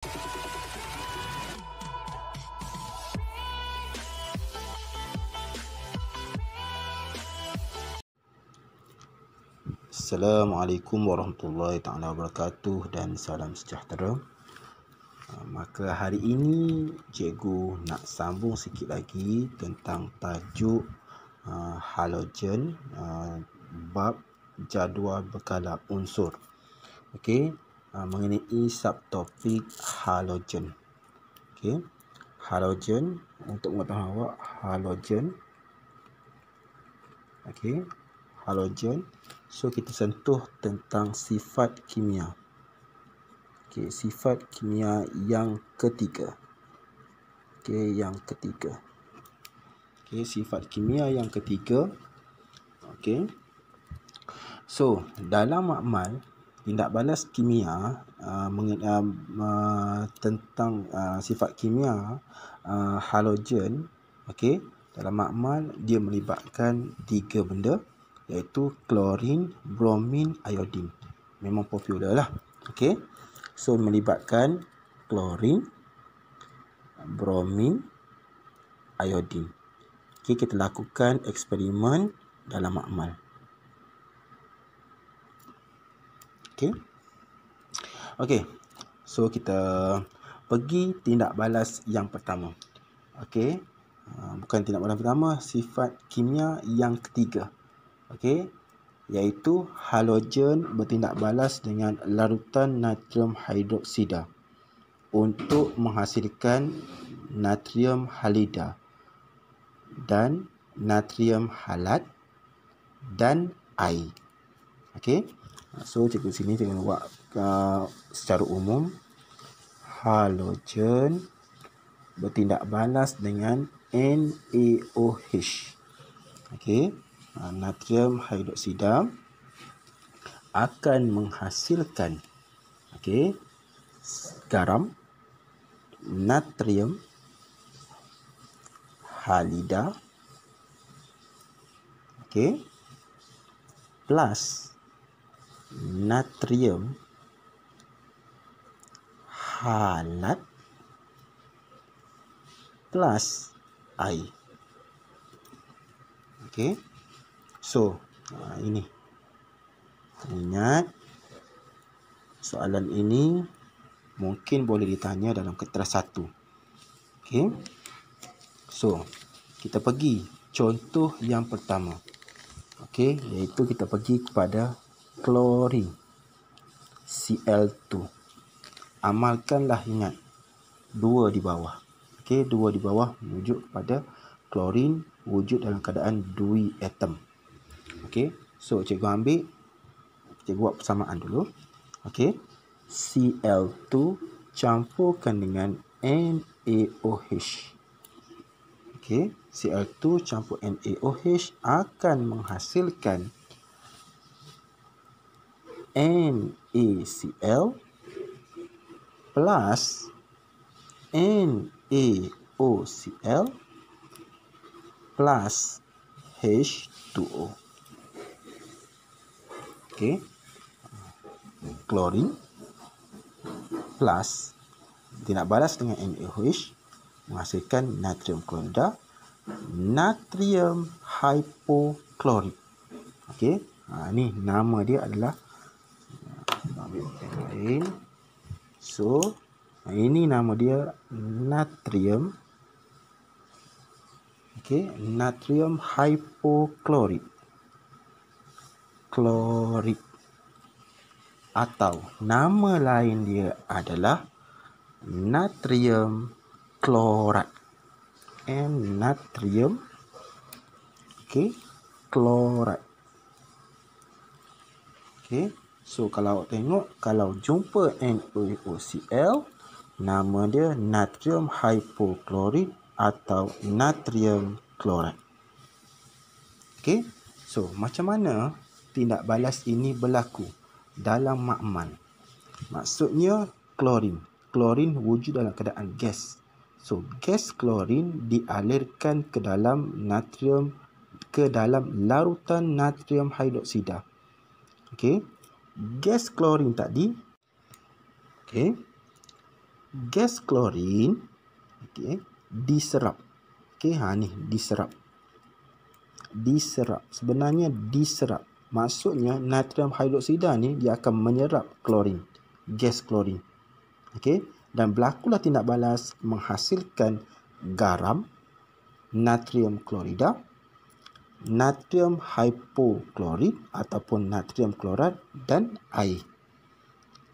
Assalamualaikum warahmatullahi taala wabarakatuh dan salam sejahtera. Maka hari ini cikgu nak sambung sikit lagi tentang tajuk halogen, bab jadual berkala unsur. Okey, mengenai subtopik halogen. Okey, halogen, untuk pengetahuan awak, halogen. Okey, halogen. So kita sentuh tentang sifat kimia. Okey, sifat kimia yang ketiga. Okey, yang ketiga. Okey, sifat kimia yang ketiga. Okey. So, dalam makmal tindak balas kimia tentang sifat kimia halogen, okey, dalam makmal dia melibatkan 3 benda, iaitu klorin, bromin, iodin. Memang popular lah. Okey. So melibatkan klorin, bromin, iodin. Okey, kita lakukan eksperimen dalam makmal. Okey. Okey. So kita pergi tindak balas yang pertama. Okey. Bukan tindak balas pertama, sifat kimia yang ketiga. Okey, iaitu halogen bertindak balas dengan larutan natrium hidroksida untuk menghasilkan natrium halida dan natrium halat dan air. Okey. So cikgu sini tengah buat secara umum halogen bertindak balas dengan NaOH. Okey. Natrium hidroksida akan menghasilkan garam, natrium halida, plus natrium halat plus air. Okey. So, ini. Ingat, soalan ini mungkin boleh ditanya dalam keteras 1. Okey. So, kita pergi contoh yang pertama. Okey, iaitu kita pergi kepada klorin, Cl2. Amalkanlah, ingat, 2 di bawah. Okey, 2 di bawah merujuk kepada klorin wujud dalam keadaan dui atom. Okey, so cikgu buat persamaan dulu. Okey, Cl2 campurkan dengan NaOH. Okey, Cl2 campur NaOH akan menghasilkan NaCl plus NaOCl plus H2O. Okey, klorin plus tindak balas dengan NaOH menghasilkan natrium klorida, natrium hipoklorit. Okey, ni nama dia adalah, ambil pen lain. So, ini nama dia natrium. Okey, natrium hipoklorit. Klorit, atau nama lain dia adalah natrium klorat. Natrium klorat. Okey, so kalau tengok, kalau jumpa NaOCl, nama dia natrium hipoklorit atau natrium klorat. Okey, so macam mana tindak balas ini berlaku dalam makmal? Maksudnya klorin wujud dalam keadaan gas. So gas klorin dialirkan ke dalam larutan natrium hidroksida. Okey, gas klorin tadi gas klorin, okey, diserap. Okey, ni diserap. Diserap. Sebenarnya diserap. Maksudnya natrium hidroksida ni dia akan menyerap klorin, gas klorin. Okey, dan berlakulah tindak balas menghasilkan garam, natrium klorida, natrium hipoklorit ataupun natrium klorat dan air.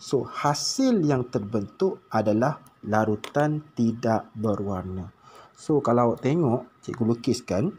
So, hasil yang terbentuk adalah larutan tidak berwarna. So, kalau awak tengok, cikgu lukiskan.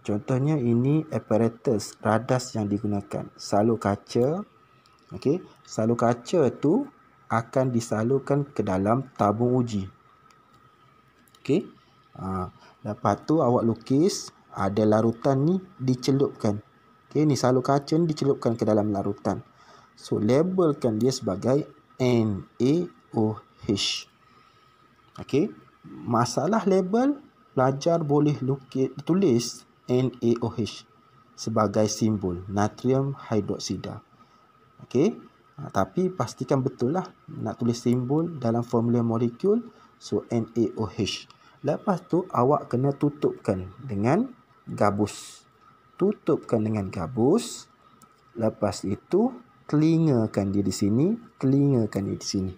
Contohnya ini apparatus radas yang digunakan. Salur kaca. Okey, salur kaca tu akan disalurkan ke dalam tabung uji. Okey. Lepas tu awak lukis ada larutan ni dicelupkan. Okey, ni salur kaca ni dicelupkan ke dalam larutan. So, labelkan dia sebagai NaOH. Okey. Masalah label, pelajar boleh tulis NaOH sebagai simbol natrium hidroksida. Okey. Tapi pastikan betul lah nak tulis simbol dalam formula molekul. So, NaOH. Lepas tu awak kena tutupkan dengan gabus. Tutupkan dengan gabus. Lepas itu telingakan dia di sini, telingakan dia di sini.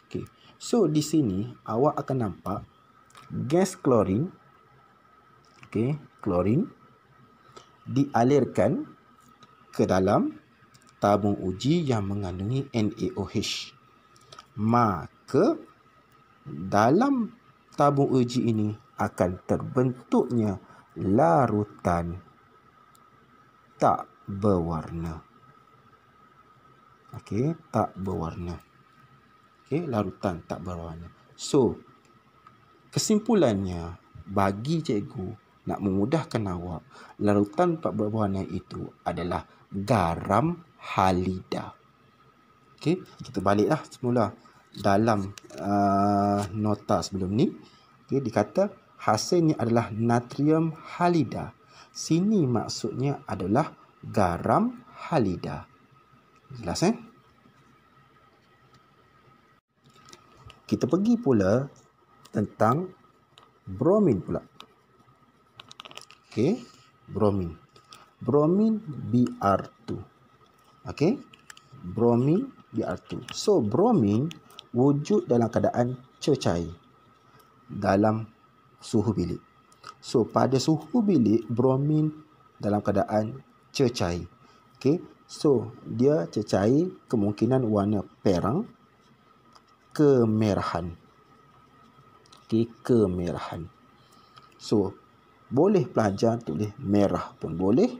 Okey. So, di sini awak akan nampak gas klorin. Okey, klorin dialirkan ke dalam tabung uji yang mengandungi NaOH. Maka dalam tabung uji ini akan terbentuknya larutan tak berwarna. Okey, tak berwarna. Okey, larutan tak berwarna. So, kesimpulannya bagi cikgu nak memudahkan awak, larutan tak berwarna itu adalah garam halida. Okey, kita baliklah semula dalam nota sebelum ni. Okey, dikata hasilnya adalah natrium halida. Sini maksudnya adalah garam halida. Jelas Kita pergi pula tentang bromin pula. Okey, bromin. Bromin Br2. Okey, bromin Br2. So, bromin wujud dalam keadaan cecair dalam suhu bilik. So, pada suhu bilik, bromin dalam keadaan cecair. Okey, so dia cecair, kemungkinan warna perang, kemerahan. Okey, kemerahan. So, boleh pelajar tulis merah pun boleh,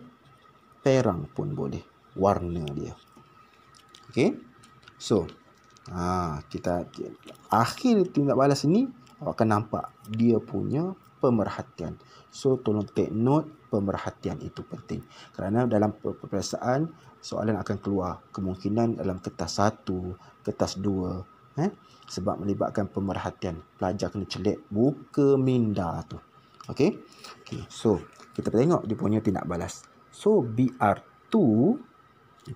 perang pun boleh, warna dia. Okey. So, kita akhir tindak balas ini awak akan nampak dia punya pemerhatian. So, tolong take note, pemerhatian itu penting. Kerana dalam peperiksaan soalan akan keluar kemungkinan dalam kertas 1, kertas 2, sebab melibatkan pemerhatian. Pelajar kena celik buka minda tu. Okey. So, kita tengok dia punya tindak balas. So, Br2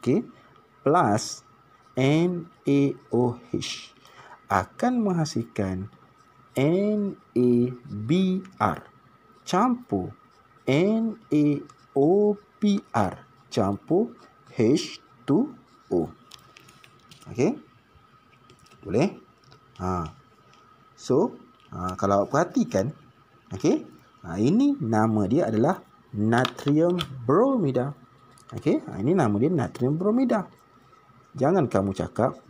okey plus NaOH akan menghasilkan NaBr campur NaOPr campur H2O. Okey? Boleh? So, kalau awak perhatikan, okey, ini nama dia adalah natrium bromida. Okey, ini nama dia natrium bromida. Jangan kamu cakap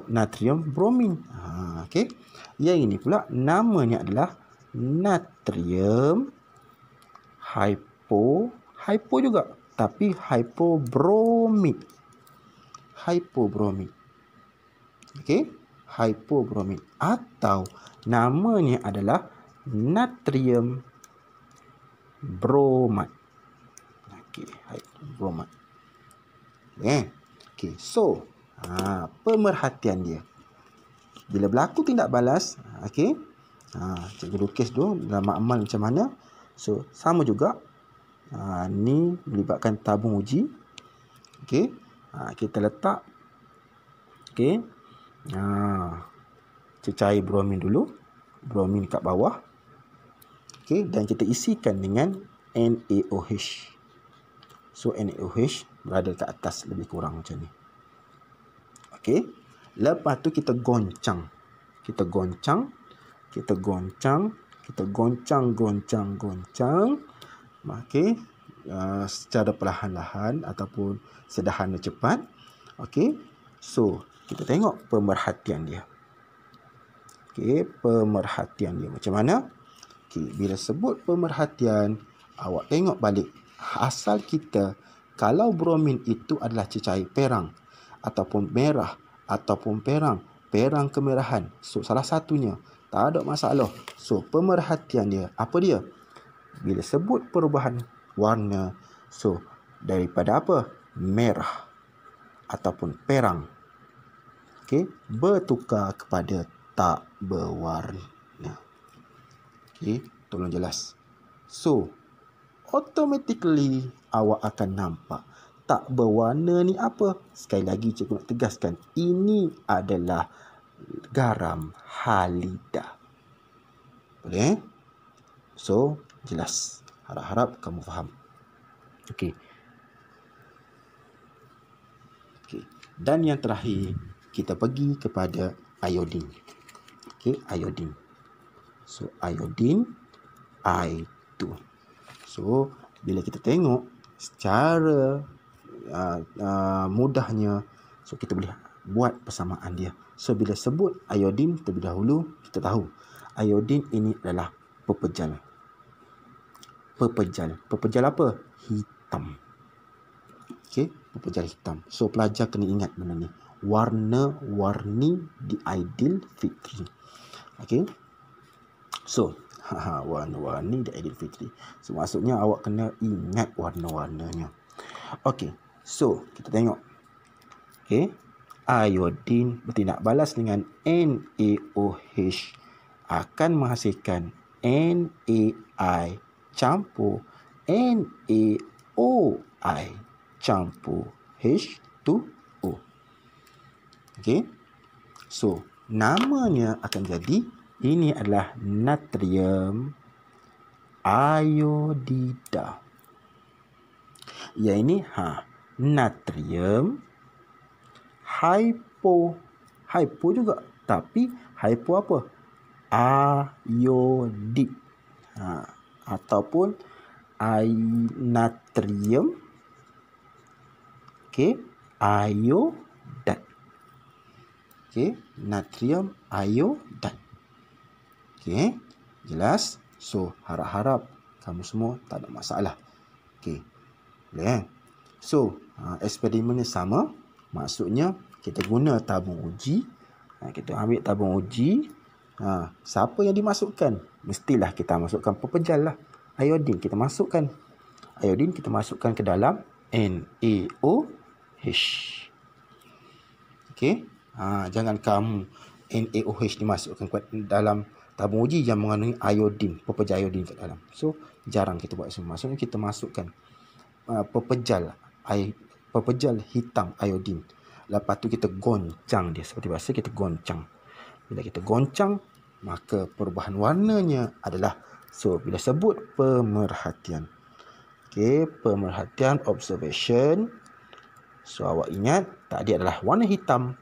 natrium bromin. Okey. Yang ini pula namanya adalah natrium hypo juga, tapi hypobromid. Hypobromid. Okey, hypobromid atau namanya adalah natrium bromat. Okey, bromat. Okey, so pemerhatian dia. Bila berlaku tindak balas, okey. Cikgu lukis dulu dalam makmal macam mana. So, sama juga. Ni melibatkan tabung uji. Okey. Kita letak. Okey. Cecair bromin dulu. Bromin kat bawah. Okey, dan kita isikan dengan NaOH. So NaOH berada kat atas lebih kurang macam ni. Okey. Lepas tu kita goncang. Kita goncang. Okey. Secara perlahan-lahan ataupun sederhana cepat. Okey. So, kita tengok pemerhatian dia. Okey, pemerhatian dia macam mana? Okey, bila sebut pemerhatian, awak tengok balik asal kita. Kalau bromin itu adalah cecair perang ataupun merah ataupun perang kemerahan. So, salah satunya tak ada masalah. So, pemerhatian dia apa dia? Bila sebut perubahan warna, so daripada apa? Merah ataupun perang, okey, bertukar kepada tak berwarna. Okey, tolong jelas. So, automatically awak akan nampak tak berwarna ni apa? Sekali lagi cikgu nak tegaskan, ini adalah garam halida. Boleh? So, jelas. Harap-harap kamu faham. Okey. Dan yang terakhir, kita pergi kepada iodin. Okey, iodin. So, iodin I2. So, bila kita tengok secara mudahnya, so kita boleh buat persamaan dia. So, bila sebut iodin terlebih dahulu, kita tahu iodin ini adalah pepejal. Pepejal apa? Hitam. Okey, pepejal hitam. So, pelajar kena ingat benda ni. Warna-warni diaidil fitri. Okey. So, warna-warni diaidil fitri. So, maksudnya awak kena ingat warna-warnanya. Okey. So, kita tengok. Okey. Iodin bertindak balas dengan NaOH akan menghasilkan NaI campur NaOI campur H2O. Okey. So, namanya akan jadi, ini adalah natrium iodida. Ya, ini natrium hypo juga, tapi hypo apa? Iodid. Ataupun natrium, okey, iodat. Okey, natrium iodat. Okey, jelas? So, harap-harap kamu semua tak ada masalah. Okey, boleh? So, eksperimen ni sama. Maksudnya, kita guna tabung uji. Kita ambil tabung uji. Siapa yang dimasukkan? Mestilah kita masukkan pepejal lah. Iodin kita masukkan. Iodin kita masukkan ke dalam NaOH. Okey. Jangan kamu NaOH dimasukkan ke dalam tabung uji yang mengandungi iodin, pepejal iodin kat dalam. So, jarang kita buat semua. Maksudnya kita masukkan pepejal hitam iodin. Lepas tu kita goncang dia. Seperti biasa kita goncang. Bila kita goncang, maka perubahan warnanya adalah, so, bila sebut pemerhatian. Okey, pemerhatian, observation. So, awak ingat, tadi adalah warna hitam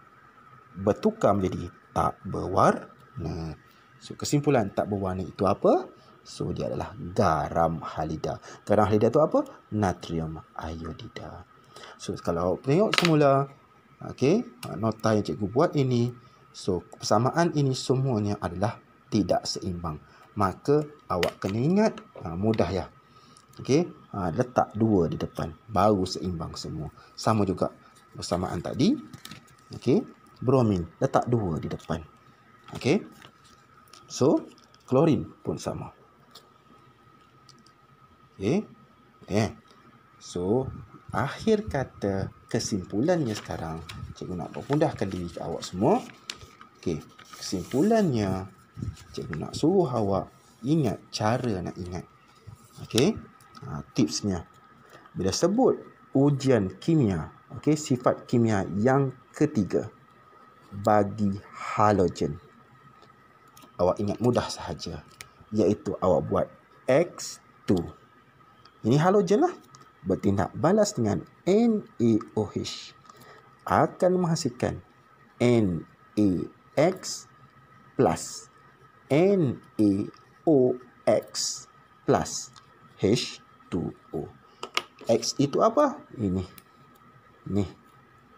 bertukar menjadi tak berwarna. So, kesimpulan tak berwarna itu apa? So, dia adalah garam halida. Garam halida itu apa? Natrium iodida. So, kalau awak tengok semula, okey, nota yang cikgu buat ini, so, persamaan ini semuanya adalah tidak seimbang. Maka awak kena ingat, mudah ya. Okey, letak 2 di depan, baru seimbang semua. Sama juga persamaan tadi. Okey, bromin letak 2 di depan. Okey. So, klorin pun sama. Okey. So, akhir kata, kesimpulannya sekarang, cikgu nak memudahkan diri awak semua. Okey, kesimpulannya, cikgu nak suruh awak ingat cara nak ingat. Okey, tipsnya. Bila sebut ujian kimia, okey, sifat kimia yang ketiga. bagi halogen. Awak ingat mudah sahaja, iaitu awak buat X2. Ini halogen lah. Bertindak balas dengan NaOH akan menghasilkan NaX plus NaOX plus H2O. X itu apa? Ini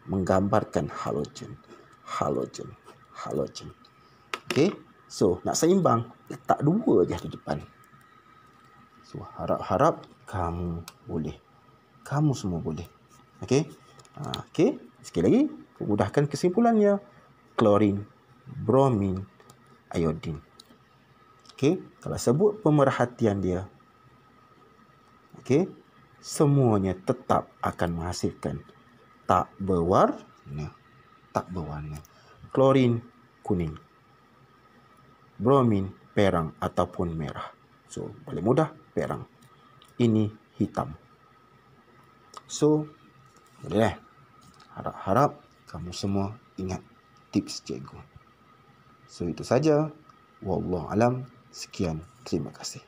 menggambarkan halogen. Okey, so nak seimbang, letak 2 je di depan. So harap-harap kamu boleh. Kamu semua boleh. Okey. Okey, sekali lagi mudahkan kesimpulannya. Klorin, bromin, iodin. Okey, kalau sebut pemerhatian dia, okey, semuanya tetap akan menghasilkan tak berwarna. Klorin kuning, bromin perang ataupun merah. So, paling mudah perang. Ini hitam. So, boleh. Harap-harap kamu semua ingat tips cikgu. So, itu saja. Wallahu alam. Sekian. Terima kasih.